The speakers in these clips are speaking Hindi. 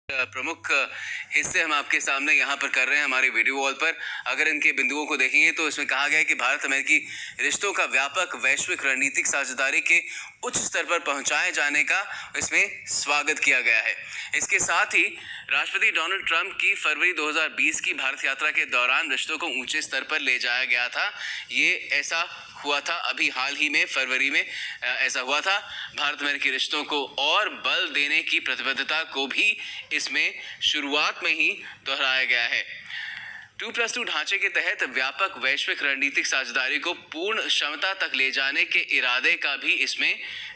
प्रमुख हिस्से हम आपके सामने यहाँ पर कर रहे हैं हमारे वीडियो वॉल पर। अगर इनके बिंदुओं को देखेंगे तो इसमें कहा गया है कि भारत अमेरिकी रिश्तों का व्यापक वैश्विक रणनीतिक साझेदारी के उच्च स्तर पर पहुंचाए जाने का इसमें स्वागत किया गया है। इसके साथ ही राष्ट्रपति डोनाल्ड ट्रंप की फरवरी 2020 की भारत यात्रा के दौरान रिश्तों को ऊंचे स्तर पर ले जाया गया था। ये ऐसा हुआ था अभी हाल ही में फरवरी में ऐसा हुआ था। भारत अमेरिकी रिश्तों को और बल देने की प्रतिबद्धता को भी इसमें शुरुआत में ही दोहराया गया है। 2+2 ढांचे के तहत व्यापक वैश्विक रणनीतिक साझेदारी को पूर्ण क्षमता तक ले जाने के इरादे का भी इसमें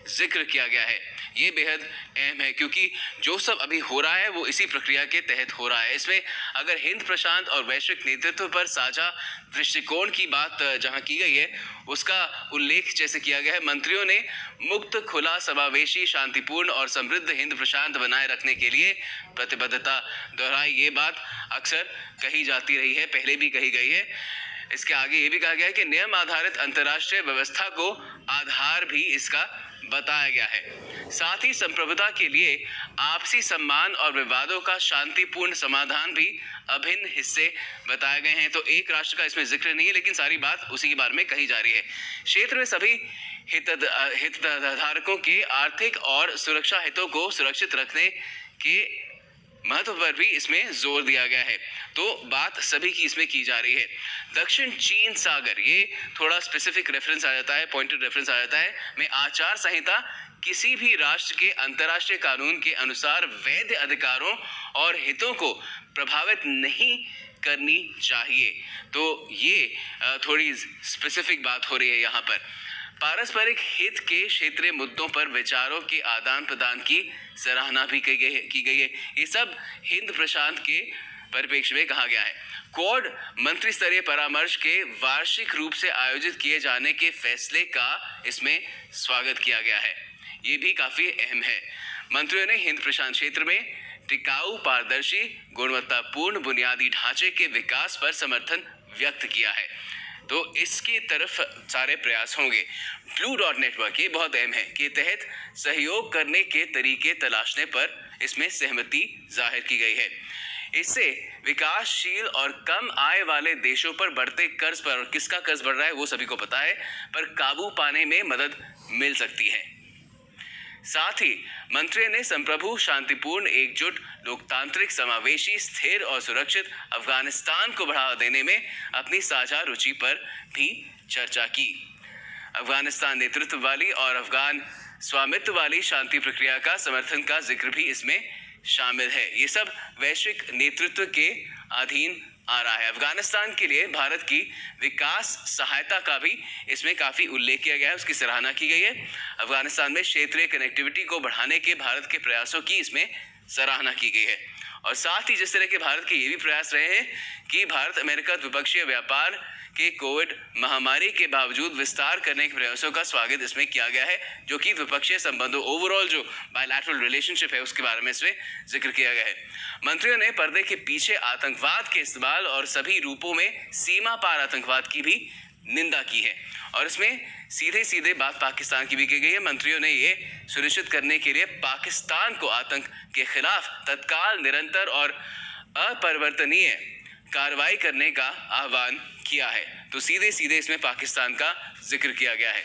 जिक्र किया गया है। ये बेहद अहम है क्योंकि जो सब अभी हो रहा है वो इसी प्रक्रिया के तहत हो रहा है। इसमें अगर हिंद प्रशांत और वैश्विक नेतृत्व पर साझा दृष्टिकोण की बात जहां की गई है उसका उल्लेख जैसे किया गया है। मंत्रियों ने मुक्त, खुला, समावेशी, शांतिपूर्ण और समृद्ध हिंद प्रशांत बनाए रखने के लिए प्रतिबद्धता दोहराई। ये बात अक्सर कही जाती रही है, पहले भी कही गई है। इसके आगे ये भी कहा गया है कि नियम आधारित अंतर्राष्ट्रीय व्यवस्था को आधार भी इसका बताया गया है। साथ ही संप्रभुता के लिए आपसी सम्मान और विवादों का शांतिपूर्ण समाधान भी अभिन्न हिस्से बताए गए हैं। तो एक राष्ट्र का इसमें जिक्र नहीं है, लेकिन सारी बात उसी के बारे में कही जा रही है। क्षेत्र में सभी हितधारकों के आर्थिक और सुरक्षा हितों को सुरक्षित रखने के महत्व पर भी इसमें जोर दिया गया है। तो बात सभी की इसमें की जा रही है। दक्षिण चीन सागर, ये थोड़ा स्पेसिफिक रेफरेंस आ जाता है, पॉइंटेड रेफरेंस आ जाता है, में आचार संहिता किसी भी राष्ट्र के अंतर्राष्ट्रीय कानून के अनुसार वैध अधिकारों और हितों को प्रभावित नहीं करनी चाहिए। तो ये थोड़ी स्पेसिफिक बात हो रही है यहाँ पर। पारस्परिक हित के क्षेत्रीय मुद्दों पर विचारों के आदान प्रदान की सराहना भी की गई है। ये सब हिंद प्रशांत के परिप्रेक्ष्य में कहा गया है। क्वाड मंत्री स्तरीय परामर्श के वार्षिक रूप से आयोजित किए जाने के फैसले का इसमें स्वागत किया गया है। ये भी काफी अहम है। मंत्रियों ने हिंद प्रशांत क्षेत्र में टिकाऊ, पारदर्शी, गुणवत्तापूर्ण बुनियादी ढांचे के विकास पर समर्थन व्यक्त किया है। तो इसकी तरफ सारे प्रयास होंगे। ब्लू डॉट नेटवर्क, ये बहुत अहम है, के तहत सहयोग करने के तरीके तलाशने पर इसमें सहमति जाहिर की गई है। इससे विकासशील और कम आय वाले देशों पर बढ़ते कर्ज पर, और किसका कर्ज बढ़ रहा है वो सभी को पता है, पर काबू पाने में मदद मिल सकती है। साथ ही मंत्री ने संप्रभु, शांतिपूर्ण, एकजुट, लोकतांत्रिक, समावेशी, स्थिर और सुरक्षित अफगानिस्तान को बढ़ावा देने में अपनी साझा रुचि पर भी चर्चा की। अफगानिस्तान नेतृत्व वाली और अफगान स्वामित्व वाली शांति प्रक्रिया का समर्थन का जिक्र भी इसमें शामिल है। ये सब वैश्विक नेतृत्व के अधीन आ रहा है। अफगानिस्तान के लिए भारत की विकास सहायता का भी इसमें काफ़ी उल्लेख किया गया है, उसकी सराहना की गई है। अफगानिस्तान में क्षेत्रीय कनेक्टिविटी को बढ़ाने के भारत के प्रयासों की इसमें सराहना की गई है। और साथ ही जिस तरह के भारत के ये भी प्रयास रहे हैं कि भारत अमेरिका द्विपक्षीय व्यापार के कोविड महामारी के बावजूद विस्तार करने के प्रयासों का स्वागत इसमें किया गया है, जो कि द्विपक्षीय संबंधों, ओवरऑल जो बायलैटरल रिलेशनशिप है उसके बारे में इसमें जिक्र किया गया है। मंत्रियों ने पर्दे के पीछे आतंकवाद के इस्तेमाल और सभी रूपों में सीमा पार आतंकवाद की भी निंदा की है। और इसमें सीधे सीधे बात पाकिस्तान की भी की गई है। मंत्रियों ने ये सुनिश्चित करने के लिए पाकिस्तान को आतंक के खिलाफ तत्काल, निरंतर और अपरिवर्तनीय कार्रवाई करने का आह्वान किया है। तो सीधे सीधे इसमें पाकिस्तान का जिक्र किया गया है।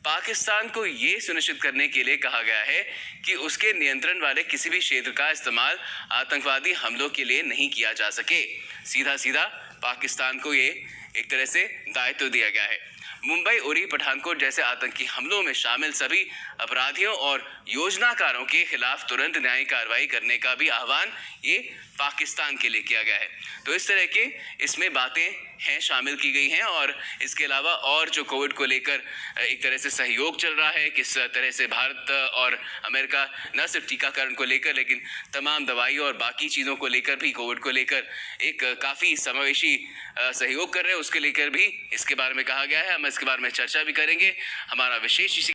पाकिस्तान को ये सुनिश्चित करने के लिए कहा गया है कि उसके नियंत्रण वाले किसी भी क्षेत्र का इस्तेमाल आतंकवादी हमलों के लिए नहीं किया जा सके। सीधा सीधा पाकिस्तान को ये एक तरह से दायित्व दिया गया है। मुंबई, उरी, पठानकोट जैसे आतंकी हमलों में शामिल सभी अपराधियों और योजनाकारों के खिलाफ तुरंत न्यायिक कार्रवाई करने का भी आह्वान ये पाकिस्तान के लिए किया गया है। तो इस तरह के इसमें बातें हैं, शामिल की गई हैं। और इसके अलावा और जो कोविड को लेकर एक तरह से सहयोग चल रहा है, किस तरह से भारत और अमेरिका न सिर्फ टीकाकरण को लेकर लेकिन तमाम दवाइयों और बाकी चीज़ों को लेकर भी, कोविड को लेकर एक काफ़ी समावेशी सहयोग कर रहे हैं, उसके लेकर भी इसके बारे में कहा गया है। हम इसके बारे में चर्चा भी करेंगे। हमारा विशेष